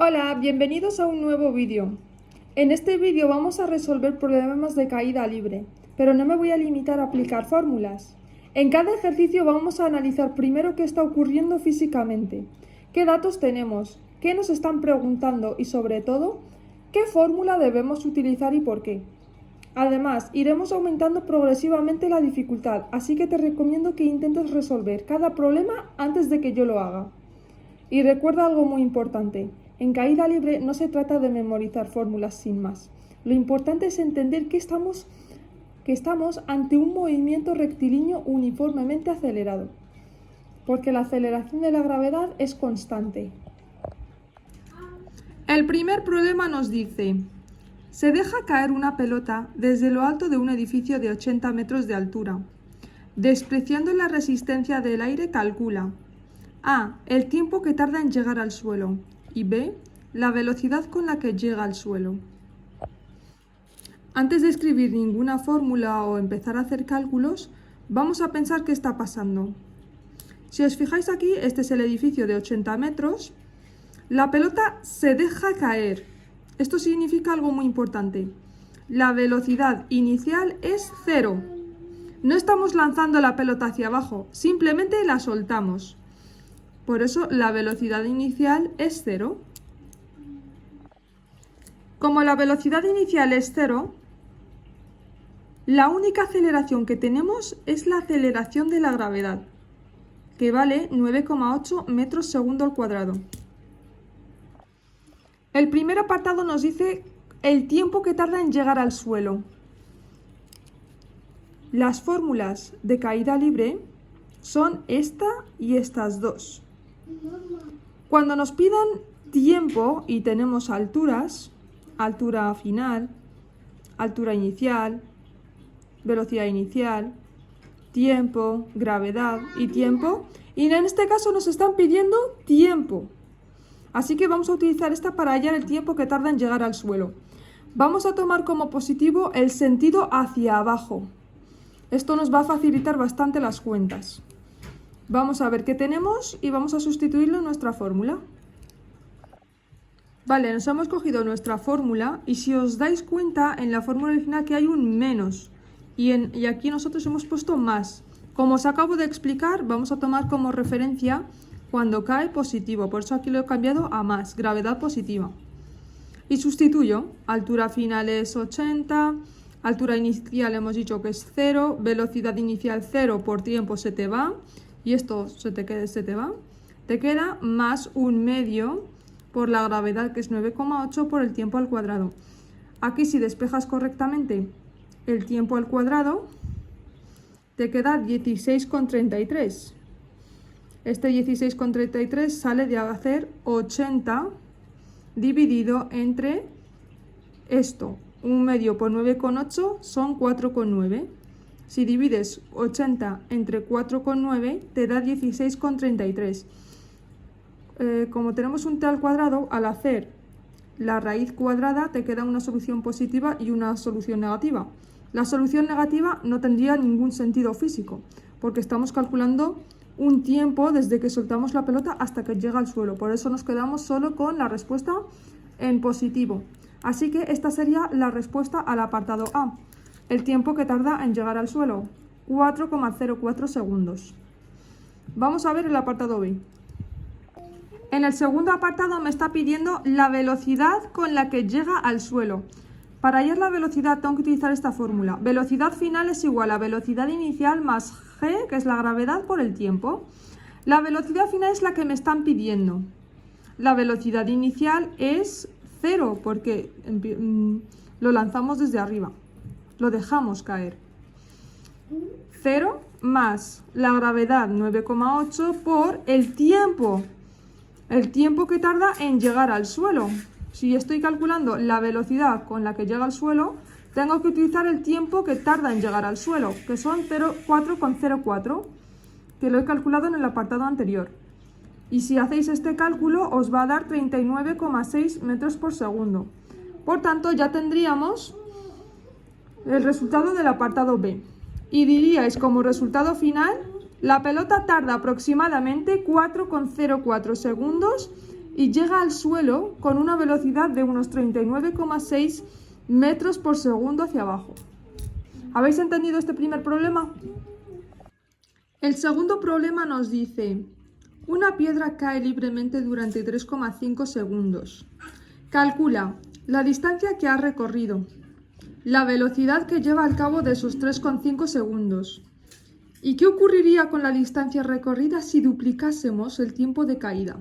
Hola, bienvenidos a un nuevo vídeo. En este vídeo vamos a resolver problemas de caída libre, pero no me voy a limitar a aplicar fórmulas. En cada ejercicio vamos a analizar primero qué está ocurriendo físicamente, qué datos tenemos, qué nos están preguntando y sobre todo, qué fórmula debemos utilizar y por qué. Además, iremos aumentando progresivamente la dificultad, así que te recomiendo que intentes resolver cada problema antes de que yo lo haga. Y recuerda algo muy importante, en caída libre no se trata de memorizar fórmulas sin más. Lo importante es entender que estamos ante un movimiento rectilíneo uniformemente acelerado, porque la aceleración de la gravedad es constante. El primer problema nos dice: se deja caer una pelota desde lo alto de un edificio de 80 metros de altura. Despreciando la resistencia del aire, calcula A. El tiempo que tarda en llegar al suelo y B. La velocidad con la que llega al suelo. Antes de escribir ninguna fórmula o empezar a hacer cálculos, vamos a pensar qué está pasando. Si os fijáis aquí, este es el edificio de 80 metros. La pelota se deja caer. Esto significa algo muy importante. La velocidad inicial es 0. No estamos lanzando la pelota hacia abajo, simplemente la soltamos. Por eso la velocidad inicial es 0. Como la velocidad inicial es 0, la única aceleración que tenemos es la aceleración de la gravedad, que vale 9,8 metros segundo al cuadrado. El primer apartado nos dice el tiempo que tarda en llegar al suelo. Las fórmulas de caída libre son esta y estas dos. Cuando nos pidan tiempo y tenemos alturas, altura final, altura inicial, velocidad inicial, tiempo, gravedad y tiempo, y en este caso nos están pidiendo tiempo. Así que vamos a utilizar esta para hallar el tiempo que tarda en llegar al suelo. Vamos a tomar como positivo el sentido hacia abajo. Esto nos va a facilitar bastante las cuentas. Vamos a ver qué tenemos y vamos a sustituirlo en nuestra fórmula. Vale, nos hemos cogido nuestra fórmula y si os dais cuenta en la fórmula original que hay un menos y aquí nosotros hemos puesto más. Como os acabo de explicar, vamos a tomar como referencia cuando cae positivo, por eso aquí lo he cambiado a más, gravedad positiva. Y sustituyo, altura final es 80, altura inicial hemos dicho que es 0, velocidad inicial 0 por tiempo se te va, y esto se te va, te queda más un medio por la gravedad que es 9,8 por el tiempo al cuadrado. Aquí si despejas correctamente el tiempo al cuadrado, te queda 16,33. Este 16,33 sale de hacer 80 dividido entre esto. Un medio por 9,8 son 4,9. Si divides 80 entre 4,9 te da 16,33. Como tenemos un t al cuadrado, al hacer la raíz cuadrada te queda una solución positiva y una solución negativa. La solución negativa no tendría ningún sentido físico, porque estamos calculando un tiempo desde que soltamos la pelota hasta que llega al suelo. Por eso nos quedamos solo con la respuesta en positivo. Así que esta sería la respuesta al apartado A. El tiempo que tarda en llegar al suelo, 4,04 segundos. Vamos a ver el apartado B. En el segundo apartado me está pidiendo la velocidad con la que llega al suelo. Para hallar la velocidad tengo que utilizar esta fórmula. Velocidad final es igual a velocidad inicial más g, que es la gravedad, por el tiempo. La velocidad final es la que me están pidiendo. La velocidad inicial es 0 porque lo lanzamos desde arriba. Lo dejamos caer. 0 más la gravedad 9,8 por el tiempo. El tiempo que tarda en llegar al suelo. Si estoy calculando la velocidad con la que llega al suelo, tengo que utilizar el tiempo que tarda en llegar al suelo, que son 4,04, que lo he calculado en el apartado anterior. Y si hacéis este cálculo, os va a dar 39,6 metros por segundo. Por tanto, ya tendríamos el resultado del apartado B. Y diríais como resultado final, la pelota tarda aproximadamente 4,04 segundos y llega al suelo con una velocidad de unos 39,6 metros por segundo hacia abajo. ¿Habéis entendido este primer problema? El segundo problema nos dice: una piedra cae libremente durante 3,5 segundos. Calcula la distancia que ha recorrido, la velocidad que lleva al cabo de esos 3,5 segundos. ¿Y qué ocurriría con la distancia recorrida si duplicásemos el tiempo de caída?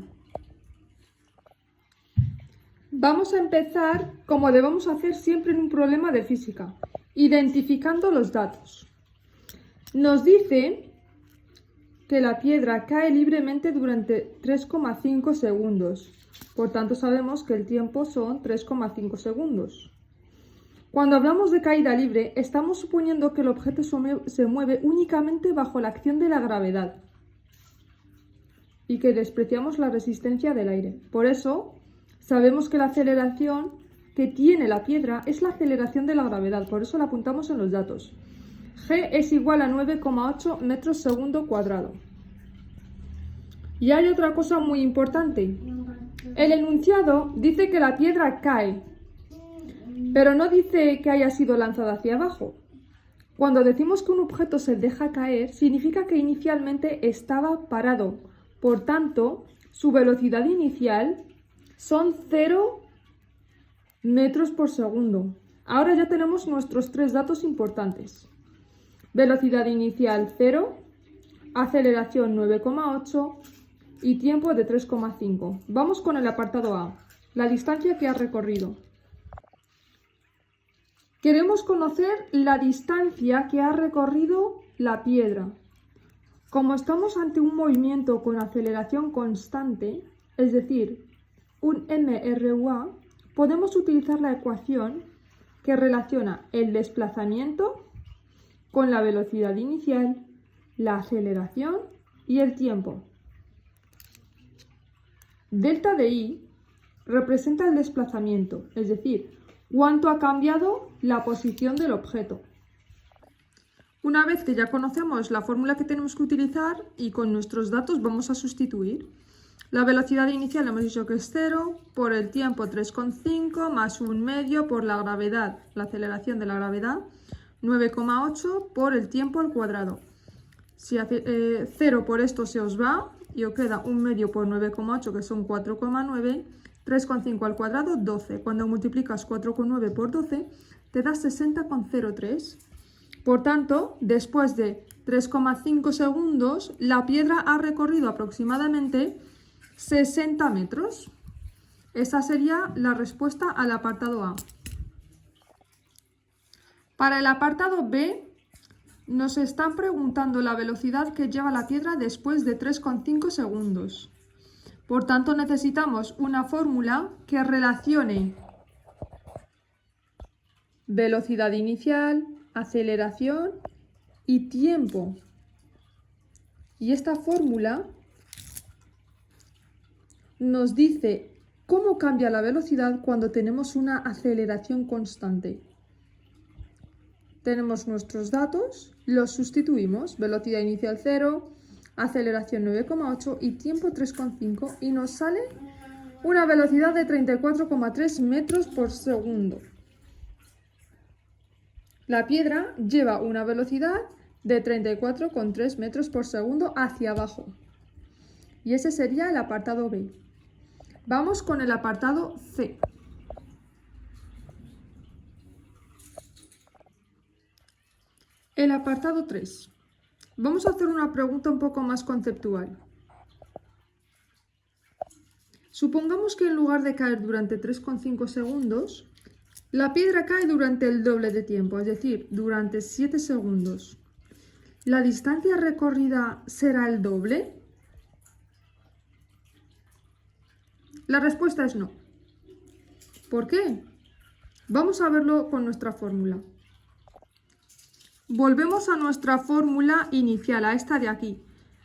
Vamos a empezar como debemos hacer siempre en un problema de física, identificando los datos. Nos dice que la piedra cae libremente durante 3,5 segundos. Por tanto, sabemos que el tiempo son 3,5 segundos. Cuando hablamos de caída libre, estamos suponiendo que el objeto se mueve únicamente bajo la acción de la gravedad y que despreciamos la resistencia del aire. Por eso, sabemos que la aceleración que tiene la piedra es la aceleración de la gravedad. Por eso la apuntamos en los datos. G es igual a 9,8 metros segundo cuadrado. Y hay otra cosa muy importante. El enunciado dice que la piedra cae, pero no dice que haya sido lanzada hacia abajo. Cuando decimos que un objeto se deja caer, significa que inicialmente estaba parado. Por tanto, su velocidad inicial son 0 metros por segundo. Ahora ya tenemos nuestros tres datos importantes. Velocidad inicial 0, aceleración 9,8 y tiempo de 3,5. Vamos con el apartado A, la distancia que ha recorrido. Queremos conocer la distancia que ha recorrido la piedra. Como estamos ante un movimiento con aceleración constante, es decir, un mRUA, podemos utilizar la ecuación que relaciona el desplazamiento con la velocidad inicial, la aceleración y el tiempo. Delta de I representa el desplazamiento, es decir, cuánto ha cambiado la posición del objeto. Una vez que ya conocemos la fórmula que tenemos que utilizar y con nuestros datos vamos a sustituir. La velocidad inicial hemos dicho que es 0, por el tiempo 3,5 más un medio por la gravedad, la aceleración de la gravedad, 9,8 por el tiempo al cuadrado. Si 0 por esto se os va y os queda un medio por 9,8 que son 4,9, 3,5 al cuadrado 12. Cuando multiplicas 4,9 por 12 te da 60,03. Por tanto, después de 3,5 segundos, la piedra ha recorrido aproximadamente 60 metros. Esa sería la respuesta al apartado A. Para el apartado B, nos están preguntando la velocidad que lleva la piedra después de 3,5 segundos. Por tanto, necesitamos una fórmula que relacione velocidad inicial, aceleración y tiempo. Y esta fórmula nos dice cómo cambia la velocidad cuando tenemos una aceleración constante. Tenemos nuestros datos, los sustituimos, velocidad inicial 0, aceleración 9,8 y tiempo 3,5 y nos sale una velocidad de 34,3 metros por segundo. La piedra lleva una velocidad de 34,3 metros por segundo hacia abajo. Y ese sería el apartado B. Vamos con el apartado C. El apartado 3. Vamos a hacer una pregunta un poco más conceptual. Supongamos que en lugar de caer durante 3,5 segundos, la piedra cae durante el doble de tiempo, es decir, durante 7 segundos. ¿La distancia recorrida será el doble? La respuesta es no. ¿Por qué? Vamos a verlo con nuestra fórmula. Volvemos a nuestra fórmula inicial, a esta de aquí.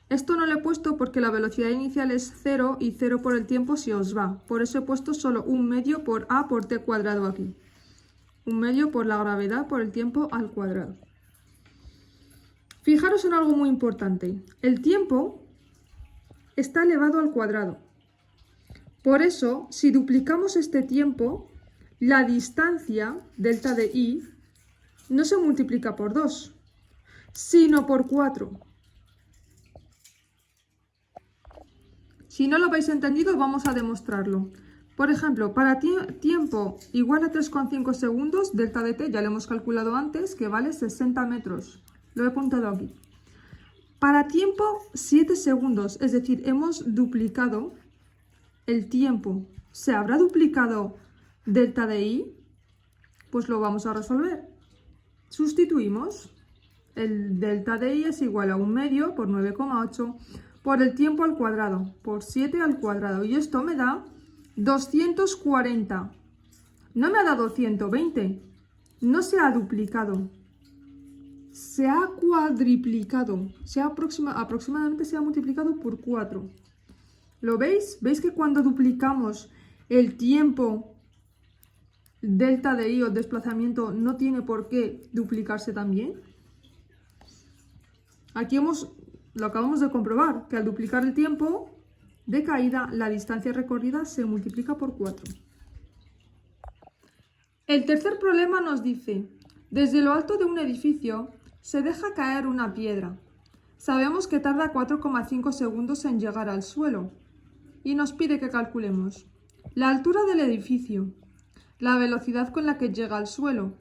Esto no lo he puesto porque la velocidad inicial es 0 y 0 por el tiempo se os va. Por eso he puesto solo un medio por A por T cuadrado aquí. Un medio por la gravedad por el tiempo al cuadrado. Fijaros en algo muy importante. El tiempo está elevado al cuadrado. Por eso, si duplicamos este tiempo, la distancia, delta de i, no se multiplica por 2, sino por 4. Si no lo habéis entendido, vamos a demostrarlo. Por ejemplo, para tiempo igual a 3,5 segundos, delta de t, ya lo hemos calculado antes, que vale 60 metros. Lo he apuntado aquí. Para tiempo 7 segundos, es decir, hemos duplicado el tiempo. ¿Se habrá duplicado delta de i? Pues lo vamos a resolver. Sustituimos. El delta de i es igual a 1/2 por 9,8 por el tiempo al cuadrado, por 7 al cuadrado. Y esto me da 240. No me ha dado 120. No se ha duplicado. Se ha cuadriplicado. Aproximadamente se ha multiplicado por 4. ¿Lo veis? ¿Veis que cuando duplicamos el tiempo delta de i o desplazamiento no tiene por qué duplicarse también? Aquí lo acabamos de comprobar, que al duplicar el tiempo de caída, la distancia recorrida se multiplica por 4. El tercer problema nos dice, desde lo alto de un edificio se deja caer una piedra. Sabemos que tarda 4,5 segundos en llegar al suelo y nos pide que calculemos la altura del edificio, la velocidad con la que llega al suelo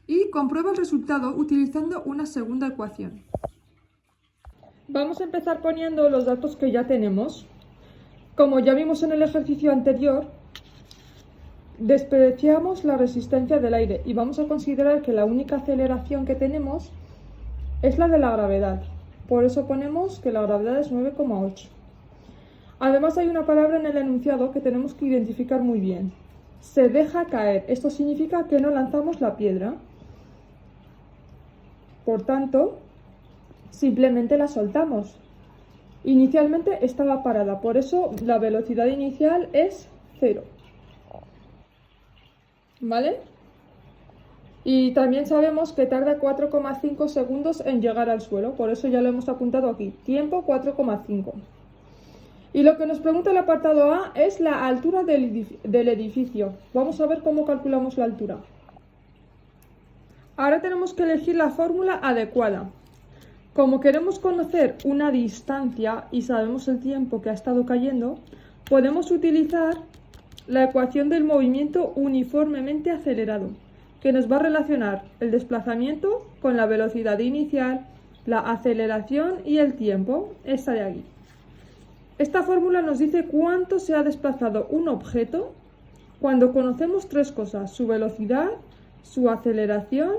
y comprueba el resultado utilizando una segunda ecuación. Vamos a empezar poniendo los datos que ya tenemos. Como ya vimos en el ejercicio anterior, despreciamos la resistencia del aire y vamos a considerar que la única aceleración que tenemos es la de la gravedad. Por eso ponemos que la gravedad es 9,8. Además hay una palabra en el enunciado que tenemos que identificar muy bien. Se deja caer. Esto significa que no lanzamos la piedra. Por tanto, simplemente la soltamos. Inicialmente estaba parada, por eso la velocidad inicial es 0. ¿Vale? Y también sabemos que tarda 4,5 segundos en llegar al suelo, por eso ya lo hemos apuntado aquí. Tiempo 4,5. Y lo que nos pregunta el apartado A es la altura del edificio. Vamos a ver cómo calculamos la altura. Ahora tenemos que elegir la fórmula adecuada. Como queremos conocer una distancia y sabemos el tiempo que ha estado cayendo, podemos utilizar la ecuación del movimiento uniformemente acelerado, que nos va a relacionar el desplazamiento con la velocidad inicial, la aceleración y el tiempo, esta de aquí. Esta fórmula nos dice cuánto se ha desplazado un objeto cuando conocemos tres cosas: su velocidad, su aceleración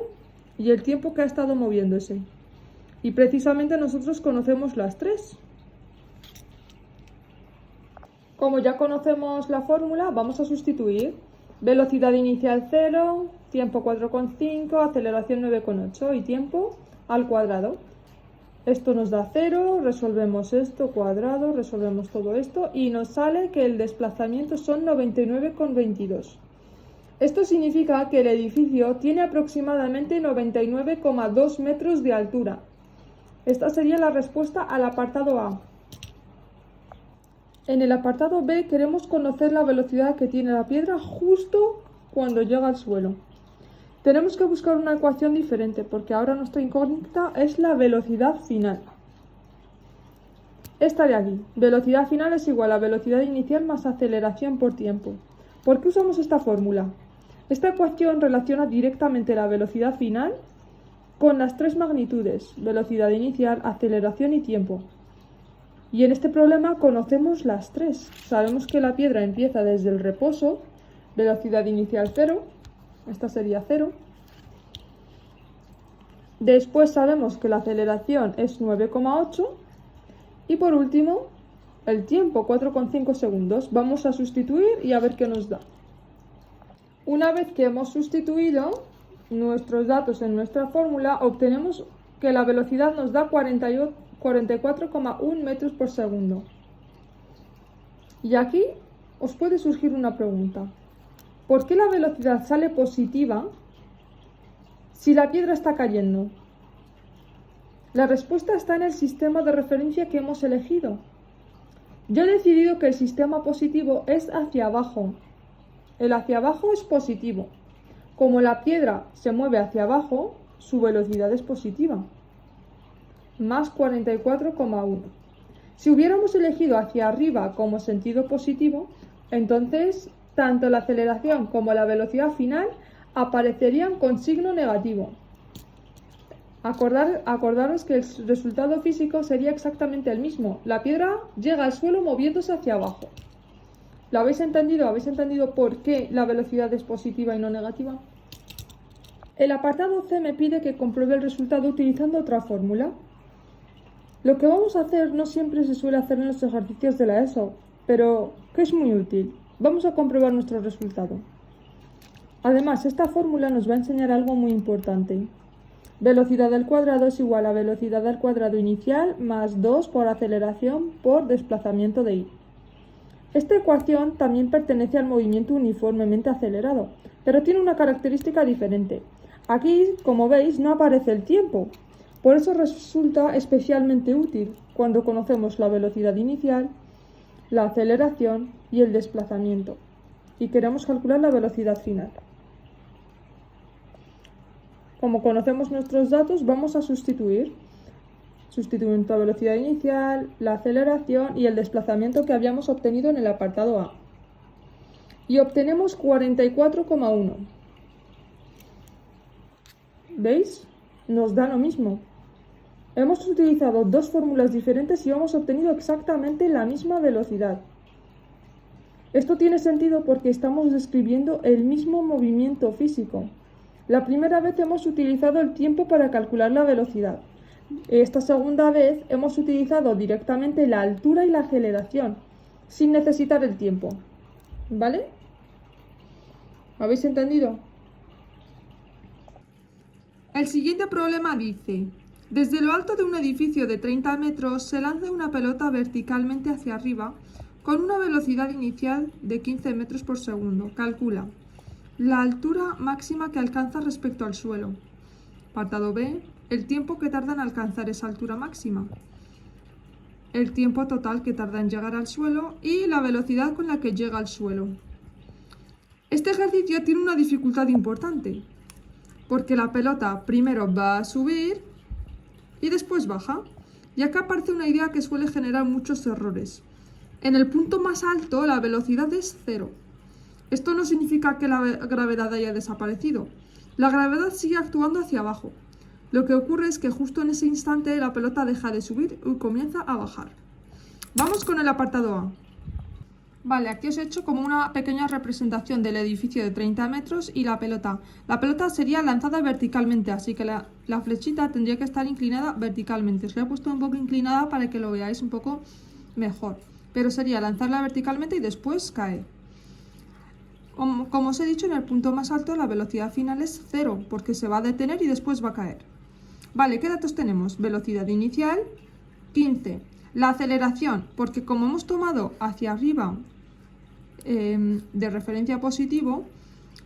y el tiempo que ha estado moviéndose. Y precisamente nosotros conocemos las tres. Como ya conocemos la fórmula, vamos a sustituir velocidad inicial 0, tiempo 4,5, aceleración 9,8 y tiempo al cuadrado. Esto nos da 0, resolvemos esto, cuadrado, resolvemos todo esto y nos sale que el desplazamiento son 99,22. Esto significa que el edificio tiene aproximadamente 99,2 metros de altura. Esta sería la respuesta al apartado A. En el apartado B queremos conocer la velocidad que tiene la piedra justo cuando llega al suelo. Tenemos que buscar una ecuación diferente porque ahora nuestra incógnita es la velocidad final. Esta de aquí, velocidad final es igual a velocidad inicial más aceleración por tiempo. ¿Por qué usamos esta fórmula? Esta ecuación relaciona directamente la velocidad final con las tres magnitudes, velocidad inicial, aceleración y tiempo. Y en este problema conocemos las tres. Sabemos que la piedra empieza desde el reposo, velocidad inicial 0, esta sería 0. Después sabemos que la aceleración es 9,8 y por último el tiempo 4,5 segundos. Vamos a sustituir y a ver qué nos da. Una vez que hemos sustituido nuestros datos en nuestra fórmula, obtenemos que la velocidad nos da 44,1 metros por segundo. Y aquí os puede surgir una pregunta. ¿Por qué la velocidad sale positiva si la piedra está cayendo? La respuesta está en el sistema de referencia que hemos elegido. Yo he decidido que el sistema positivo es hacia abajo. El hacia abajo es positivo. Como la piedra se mueve hacia abajo, su velocidad es positiva. Más 44,1. Si hubiéramos elegido hacia arriba como sentido positivo, entonces tanto la aceleración como la velocidad final aparecerían con signo negativo. Acordaros que el resultado físico sería exactamente el mismo. La piedra llega al suelo moviéndose hacia abajo. ¿Lo habéis entendido? ¿Habéis entendido por qué la velocidad es positiva y no negativa? El apartado C me pide que compruebe el resultado utilizando otra fórmula. Lo que vamos a hacer no siempre se suele hacer en los ejercicios de la ESO, pero que es muy útil. Vamos a comprobar nuestro resultado. Además, esta fórmula nos va a enseñar algo muy importante. Velocidad al cuadrado es igual a velocidad al cuadrado inicial más 2 por aceleración por desplazamiento de i. Esta ecuación también pertenece al movimiento uniformemente acelerado, pero tiene una característica diferente. Aquí, como veis, no aparece el tiempo. Por eso resulta especialmente útil cuando conocemos la velocidad inicial, la aceleración y el desplazamiento, y queremos calcular la velocidad final. Como conocemos nuestros datos, vamos a sustituir la velocidad inicial, la aceleración y el desplazamiento que habíamos obtenido en el apartado A. Y obtenemos 44,1. ¿Veis? Nos da lo mismo. Hemos utilizado dos fórmulas diferentes y hemos obtenido exactamente la misma velocidad. Esto tiene sentido porque estamos describiendo el mismo movimiento físico. La primera vez hemos utilizado el tiempo para calcular la velocidad. Esta segunda vez hemos utilizado directamente la altura y la aceleración, sin necesitar el tiempo. ¿Vale? ¿Habéis entendido? El siguiente problema dice: desde lo alto de un edificio de 30 metros se lanza una pelota verticalmente hacia arriba con una velocidad inicial de 15 metros por segundo. Calcula la altura máxima que alcanza respecto al suelo. Apartado B, el tiempo que tarda en alcanzar esa altura máxima, el tiempo total que tarda en llegar al suelo y la velocidad con la que llega al suelo. Este ejercicio tiene una dificultad importante, porque la pelota primero va a subir y después baja. Y acá aparece una idea que suele generar muchos errores. En el punto más alto la velocidad es 0. Esto no significa que la gravedad haya desaparecido. La gravedad sigue actuando hacia abajo. Lo que ocurre es que justo en ese instante la pelota deja de subir y comienza a bajar. Vamos con el apartado A. Vale, aquí os he hecho como una pequeña representación del edificio de 30 metros y la pelota. La pelota sería lanzada verticalmente, así que la flechita tendría que estar inclinada verticalmente. Os la he puesto un poco inclinada para que lo veáis un poco mejor. Pero sería lanzarla verticalmente y después caer. Como os he dicho, en el punto más alto la velocidad final es 0, porque se va a detener y después va a caer. Vale, ¿qué datos tenemos? Velocidad inicial, 15. La aceleración, porque como hemos tomado hacia arriba de referencia positivo,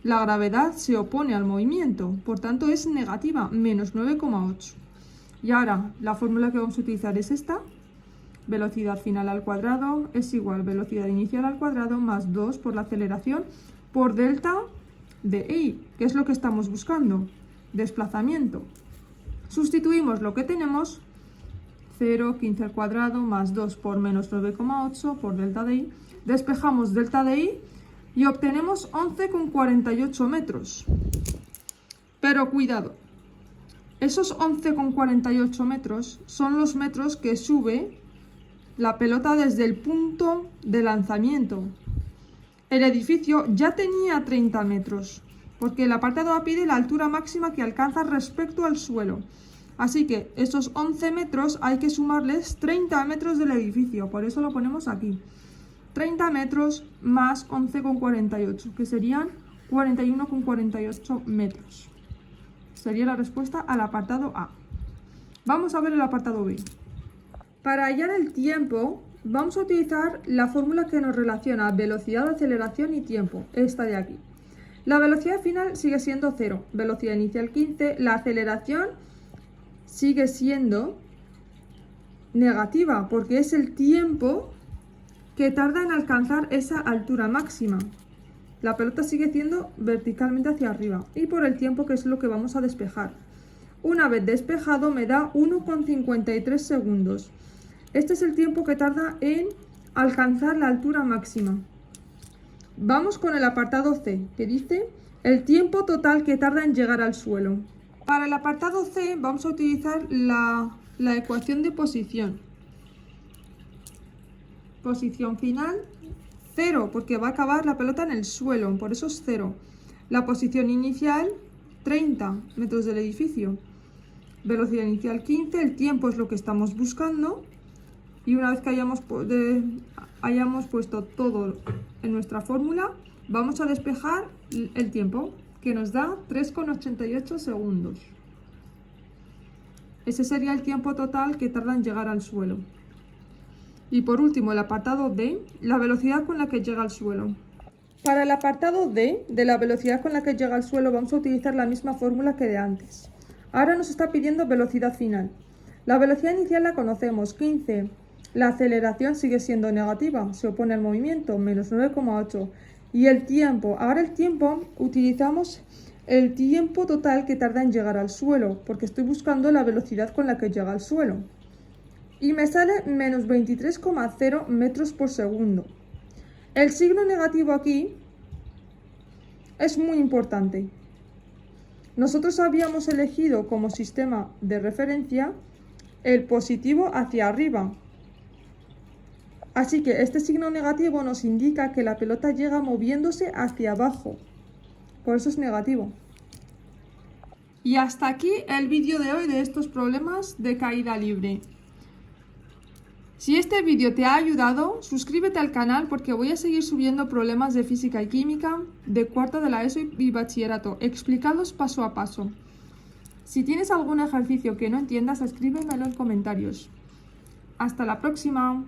la gravedad se opone al movimiento, por tanto es negativa, menos 9,8. Y ahora la fórmula que vamos a utilizar es esta. Velocidad final al cuadrado es igual a velocidad inicial al cuadrado más 2 por la aceleración por delta de i, que es lo que estamos buscando, desplazamiento. Sustituimos lo que tenemos, 0, 15 al cuadrado más 2 por menos 9,8 por delta de i. Despejamos delta de i y obtenemos 11,48 metros. Pero cuidado, esos 11,48 metros son los metros que sube la pelota desde el punto de lanzamiento. El edificio ya tenía 30 metros, porque el apartado A pide la altura máxima que alcanza respecto al suelo. Así que esos 11 metros hay que sumarles 30 metros del edificio, por eso lo ponemos aquí. 30 metros más 11,48, que serían 41,48 metros. Sería la respuesta al apartado A. Vamos a ver el apartado B. Para hallar el tiempo, vamos a utilizar la fórmula que nos relaciona velocidad, aceleración y tiempo, esta de aquí. La velocidad final sigue siendo 0, velocidad inicial 15, la aceleración sigue siendo negativa porque es el tiempo que tarda en alcanzar esa altura máxima. La pelota sigue siendo verticalmente hacia arriba y por el tiempo, que es lo que vamos a despejar. Una vez despejado me da 1,53 segundos. Este es el tiempo que tarda en alcanzar la altura máxima. Vamos con el apartado C, que dice el tiempo total que tarda en llegar al suelo. Para el apartado C vamos a utilizar la ecuación de posición. Posición final, 0, porque va a acabar la pelota en el suelo, por eso es 0. La posición inicial, 30 metros del edificio. Velocidad inicial 15, el tiempo es lo que estamos buscando. Y una vez que hayamos puesto todo en nuestra fórmula, vamos a despejar el tiempo, que nos da 3,88 segundos. Ese sería el tiempo total que tarda en llegar al suelo. Y por último, el apartado D, la velocidad con la que llega al suelo. Para el apartado D, de la velocidad con la que llega al suelo, vamos a utilizar la misma fórmula que de antes. Ahora nos está pidiendo velocidad final. La velocidad inicial la conocemos, 15. La aceleración sigue siendo negativa, se opone al movimiento, menos 9,8. Y el tiempo, ahora el tiempo, utilizamos el tiempo total que tarda en llegar al suelo, porque estoy buscando la velocidad con la que llega al suelo. Y me sale menos 23,0 metros por segundo. El signo negativo aquí es muy importante. Nosotros habíamos elegido como sistema de referencia el positivo hacia arriba. Así que este signo negativo nos indica que la pelota llega moviéndose hacia abajo. Por eso es negativo. Y hasta aquí el vídeo de hoy de estos problemas de caída libre. Si este vídeo te ha ayudado, suscríbete al canal porque voy a seguir subiendo problemas de física y química de cuarto de la ESO y bachillerato, explicados paso a paso. Si tienes algún ejercicio que no entiendas, escríbemelo en comentarios. Hasta la próxima.